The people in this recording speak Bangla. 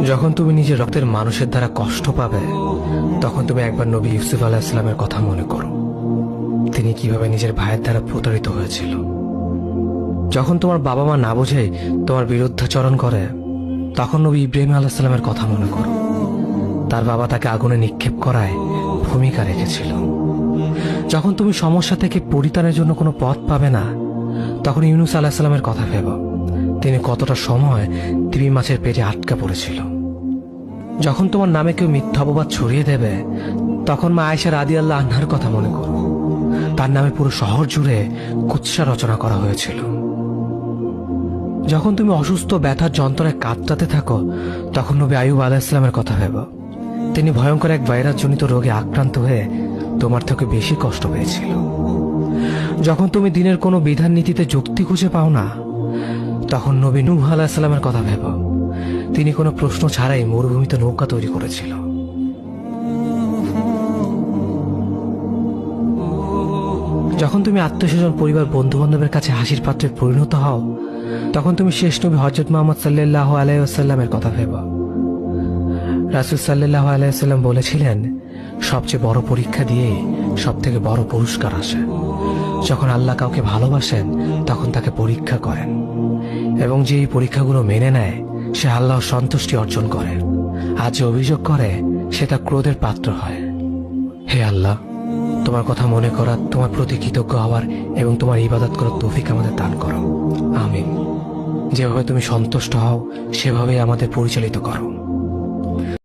যখন তুমি নিজের রক্তের মানুষের দ্বারা কষ্ট পাবে, তখন তুমি একবার নবী ইউসুফ আলাইহিস সালামের কথা মনে করো। তিনি কিভাবে নিজের ভাইয়ের দ্বারা প্রতারিত হয়েছিল। যখন তোমার বাবা মা না বোঝে তোমার বিরুদ্ধাচরণ করে, তখন নবী ইব্রাহিম আলাইহিস সালামের কথা মনে করো। তার বাবা তাকে আগুনে নিক্ষেপ করায় ভূমিকা রেখেছিল। যখন তুমি সমস্যা থেকে পরিত্রাণের জন্য কোনো পথ পাবে না, তখন ইউনুস আলাইহিস সালামের কথা ভেবো। তিনি কতটা সময় তিমি মাছের পেটে আটকা পড়েছিল। যখন তোমার নামে কেউ মিথ্যা অপবাদ ছড়িয়ে দেবে, তখন মা আয়েশা রাদিয়াল্লাহু আনহার কথা মনে করো। তার নামে পুরো শহর জুড়ে কুৎসা রচনা করা হয়েছিল। যখন তুমি অসুস্থ ব্যথার যন্ত্রণায় কাতরাতে থাকো, তখন নবী আইয়ুব আলাইহিস সালামের কথা ভেবো। তিনি ভয়ঙ্কর এক ভাইরাসজনিত রোগে আক্রান্ত হয়ে তোমার থেকে বেশি কষ্ট পেয়েছিল। যখন তুমি দিনের কোনো বিধান নীতিতে যুক্তি খুঁজে পাও না, তখন নবী নূহ আলাইহিস সালামের কথা ভেবো। তিনি কোনো প্রশ্ন ছাড়াই মরুভূমিতে নৌকা তৈরি করেছিল। যখন তুমি আত্মীয়স্বজন, পরিবার, বন্ধু বান্ধবের কাছে হাসির পাত্রে পরিণত হও, তখন তুমি শেষ নবী হযরত মুহাম্মদ সাল্লাল্লাহু আলাইহি ওয়াসাল্লামের কথা ভেবো। রাসূল সাল্লাল্লাহু আলাইহি ওয়াসাল্লাম বলেছিলেন, সবচেয়ে বড় পরীক্ষা দিয়েই সব থেকে বড় পুরস্কার আসে। যখন আল্লাহ কাউকে ভালোবাসেন, তখন তাকে পরীক্ষা করেন, এবং যে এই পরীক্ষাগুলো মেনে নেয়, সে আল্লাহর সন্তুষ্টি অর্জন করে। আর যে অভিযোগ করে, সে তার ক্রোধের পাত্র হয়। হে আল্লাহ, তোমার কথা মনে করা, তোমার প্রতি কৃতজ্ঞ হওয়ার এবং তোমার ইবাদত করার তৌফিক আমাদের দান করো। আমিন। যেভাবে তুমি সন্তুষ্ট হও, সেভাবেই আমাদের পরিচালিত করো।